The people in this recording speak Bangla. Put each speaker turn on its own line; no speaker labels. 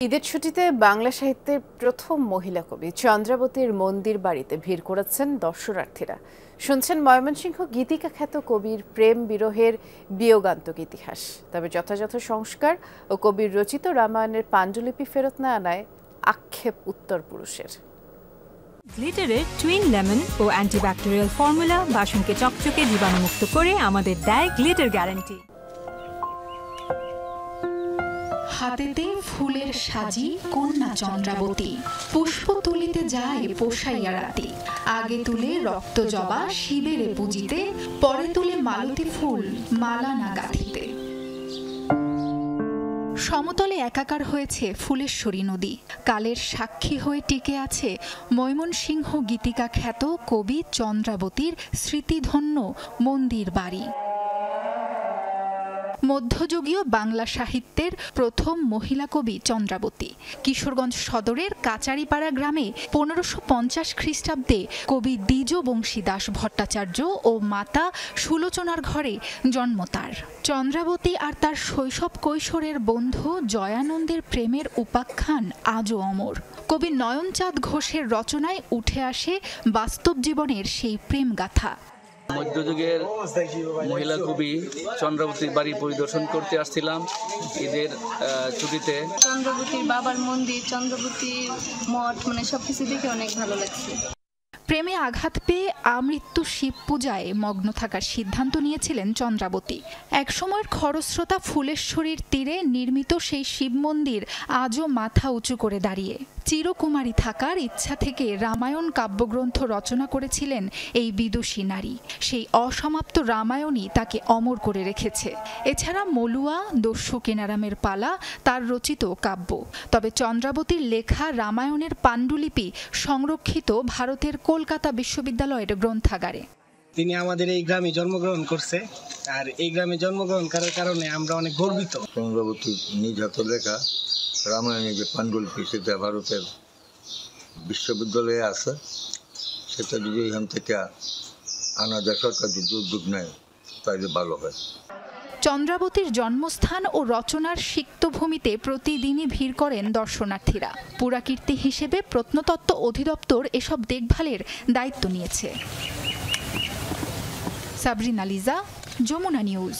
ঈদের ছুটিতে বাংলা সাহিত্যের প্রথম মহিলা কবি চন্দ্রাবতীর মন্দির বাড়িতে ভিড় করেছেন দর্শনার্থীরা। শুনছেন ময়মনসিংহ গীতিকা খ্যাত কবির প্রেম বিরহের বিয়োগান্তক ইতিহাস। তবে যথাযথ সংস্কার ও কবির রচিত রামায়ণের পাণ্ডুলিপি ফেরত না আনায় আক্ষেপ উত্তর পুরুষের।
গ্লিটারের টুইন লেমন ও অ্যান্টিব্যাকটেরিয়াল ফর্মুলা বাসনকে চকচকে জীবাণুমুক্ত করে আমাদের দেয় গ্লিটার গ্যারান্টি।
হাতেতে ফুলের সাজি কন্যা চন্দ্রাবতী, পুষ্প তুলিতে যায় পোষাইয়া রাতি। আগে তুলে রক্ত জবা শিবেরে পূজিতে, পরে তুলে মালতী ফুল মালা না গাঁথিতে। সমতলে একাকার হয়েছে ফুলেশ্বরী নদী। কালের সাক্ষী হয়ে টিকে আছে ময়মনসিংহ গীতিকা খ্যাত কবি চন্দ্রাবতীর স্মৃতিধন্য মন্দির বাড়ি। মধ্যযুগীয় বাংলা সাহিত্যের প্রথম মহিলা কবি চন্দ্রাবতী কিশোরগঞ্জ সদরের কাচারিপাড়া গ্রামে 1550 খ্রিস্টাব্দে কবি দ্বিজ বংশীদাস ভট্টাচার্য ও মাতা সুলোচনার ঘরে জন্ম তার। চন্দ্রাবতী আর তার শৈশব কৈশোরের বন্ধু জয়ানন্দের প্রেমের উপাখ্যান আজও অমর। কবি নয়নচাঁদ ঘোষের রচনায় উঠে আসে বাস্তব জীবনের সেই প্রেম গাথা।
মধ্যযুগের মহিলা কবি চন্দ্রাবতীর বাড়ি পরিদর্শন করতে আসছিলাম ঈদের ছুটিতে।
চন্দ্রাবতীর বাবার মন্দির, চন্দ্রাবতীর মঠ, সবকিছু দেখে অনেক ভালো লাগছে।
প্রেমে আঘাত পেয়ে আমৃত্যু শিব পূজায় মগ্ন থাকার সিদ্ধান্ত নিয়েছিলেন চন্দ্রাবতী। একসময়ের খরস্রোতা ফুলেশ্বরীর তীরে নির্মিত সেই শিব মন্দির আজও মাথা উঁচু করে দাঁড়িয়ে। চিরকুমারী থাকার ইচ্ছা থেকে রামায়ণ কাব্যগ্রন্থ রচনা করেছিলেন এই বিদুষী নারী। সেই অসমাপ্ত রামায়ণই তাকে অমর করে রেখেছে। এছাড়া মলুয়া, দস্যু কেনারামের পালা তার রচিত কাব্য। তবে চন্দ্রাবতীর লেখা রামায়ণের পাণ্ডুলিপি সংরক্ষিত ভারতের কলকাতা বিশ্ববিদ্যালয়ের গ্রন্থাগারে।
তিনি আমাদের এই গ্রামে জন্মগ্রহণ করছে, আর এই গ্রামে জন্মগ্রহণ করার কারণে আমরা অনেক গর্বিত।
চন্দ্রাবতীর নিজ হাতে লেখা রামায়ণের যে পাণ্ডুলিপি, সেটা ভারতের বিশ্ববিদ্যালয়ে আছে। সেটা যদি এখান থেকে আনা যায়, সরকার যদি উদ্যোগ নেয় তাহলে ভালো হয়।
চন্দ্রাবতীর জন্মস্থান ও রচনার সিক্তভূমিতে প্রতিদিনই ভিড় করেন দর্শনার্থীরা। পুরাকীর্তি হিসেবে প্রত্নতত্ত্ব অধিদপ্তর এসব দেখভালের দায়িত্ব নিয়েছে। সাবরিনা লিজা, যমুনা নিউজ।